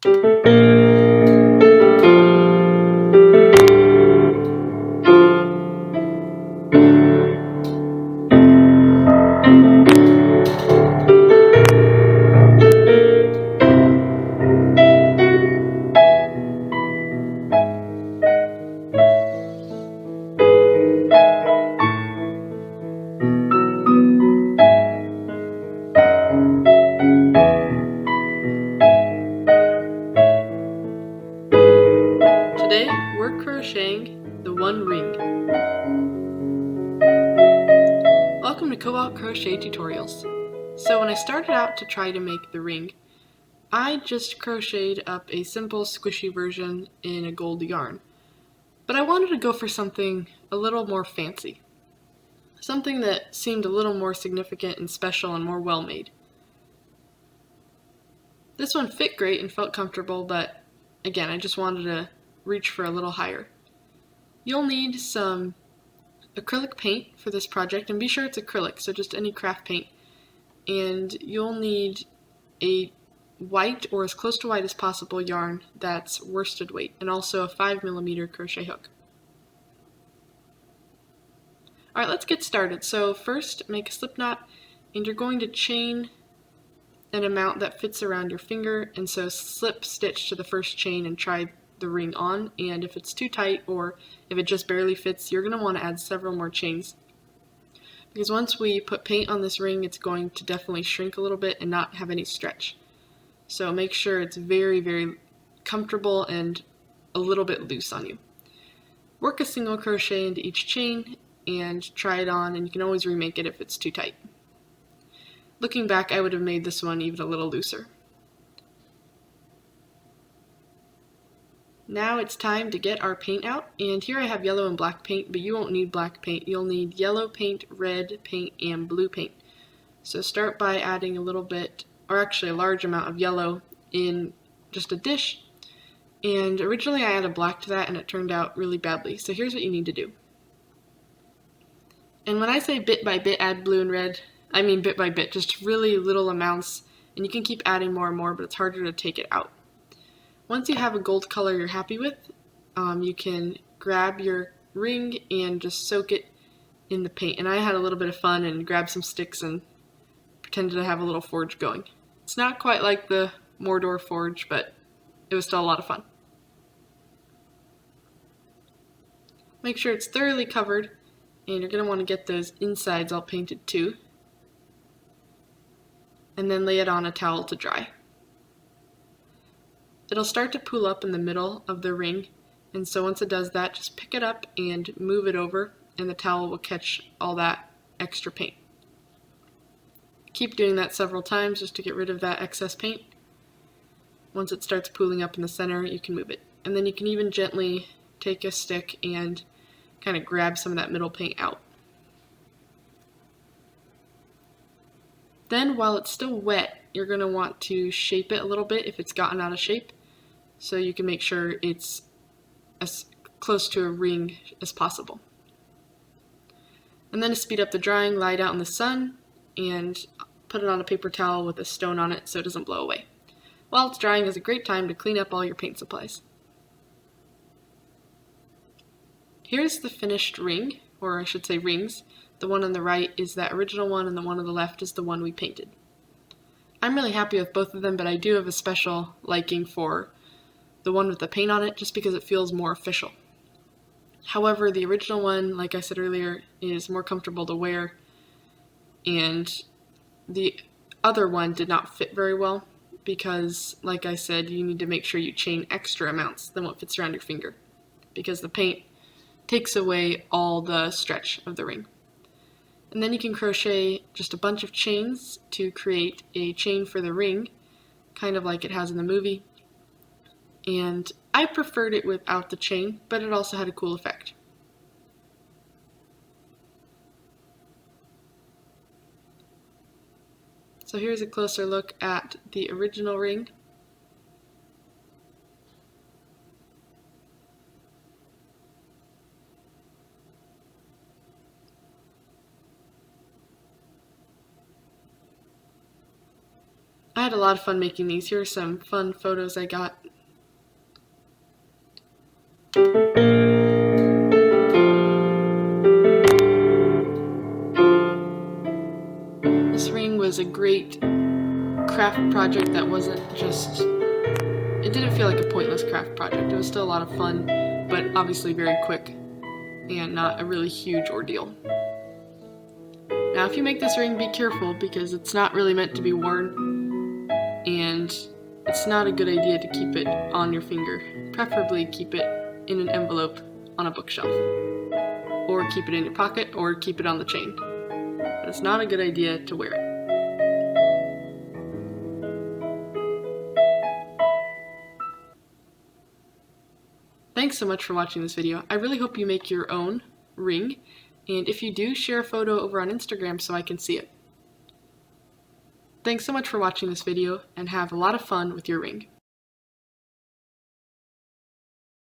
Today, we're crocheting the One Ring. Welcome to Co-op Crochet Tutorials. So when I started out to try to make the ring, I just crocheted up a simple squishy version in a gold yarn. But I wanted to go for something a little more fancy. Something that seemed a little more significant and special and more well-made. This one fit great and felt comfortable, but again, I just wanted to reach for a little higher. You'll need some acrylic paint for this project, and be sure it's acrylic, so just any craft paint. And you'll need a white, or as close to white as possible, yarn that's worsted weight, and also a 5mm crochet hook. Alright, let's get started. So first, make a slip knot, and you're going to chain an amount that fits around your finger, and so slip stitch to the first chain and try the ring on, and if it's too tight or if it just barely fits, you're going to want to add several more chains, because once we put paint on this ring, it's going to definitely shrink a little bit and not have any stretch. So make sure it's very, very comfortable and a little bit loose on you. Work a single crochet into each chain and try it on, and you can always remake it if it's too tight. Looking back, I would have made this one even a little looser. Now it's time to get our paint out, and here I have yellow and black paint, but you won't need black paint. You'll need yellow paint, red paint, and blue paint. So start by adding a little bit, or actually a large amount of yellow in just a dish, and originally I added black to that and it turned out really badly. So here's what you need to do. And when I say bit by bit add blue and red, I mean bit by bit, just really little amounts, and you can keep adding more and more, but it's harder to take it out. Once you have a gold color you're happy with, you can grab your ring and just soak it in the paint. And I had a little bit of fun and grabbed some sticks and pretended to have a little forge going. It's not quite like the Mordor forge, but it was still a lot of fun. Make sure it's thoroughly covered, and you're going to want to get those insides all painted too. And then lay it on a towel to dry. It'll start to pool up in the middle of the ring, and so once it does that, just pick it up and move it over, and the towel will catch all that extra paint. Keep doing that several times just to get rid of that excess paint. Once it starts pooling up in the center, you can move it. And then you can even gently take a stick and kind of grab some of that middle paint out. Then while it's still wet, you're going to want to shape it a little bit if it's gotten out of shape, so you can make sure it's as close to a ring as possible. And then to speed up the drying, lie it out in the sun and put it on a paper towel with a stone on it so it doesn't blow away. While it's drying is a great time to clean up all your paint supplies. Here's the finished ring, or I should say rings. The one on the right is that original one, and the one on the left is the one we painted. I'm really happy with both of them, but I do have a special liking for the one with the paint on it just because it feels more official. However, the original one, like I said earlier, is more comfortable to wear, and the other one did not fit very well because, like I said, you need to make sure you chain extra amounts than what fits around your finger, because the paint takes away all the stretch of the ring. And then you can crochet just a bunch of chains to create a chain for the ring, kind of like it has in the movie. And I preferred it without the chain, but it also had a cool effect. So here's a closer look at the original ring. I had a lot of fun making these. Here are some fun photos I got. This ring was a great craft project that wasn't just, it didn't feel like a pointless craft project. It was still a lot of fun, but obviously very quick and not a really huge ordeal. Now if you make this ring, be careful because it's not really meant to be worn, and it's not a good idea to keep it on your finger. Preferably keep it in an envelope on a bookshelf, or keep it in your pocket, or keep it on the chain. But it's not a good idea to wear it. Thanks so much for watching this video. I really hope you make your own ring, and if you do, share a photo over on Instagram so I can see it. Thanks so much for watching this video, and have a lot of fun with your ring.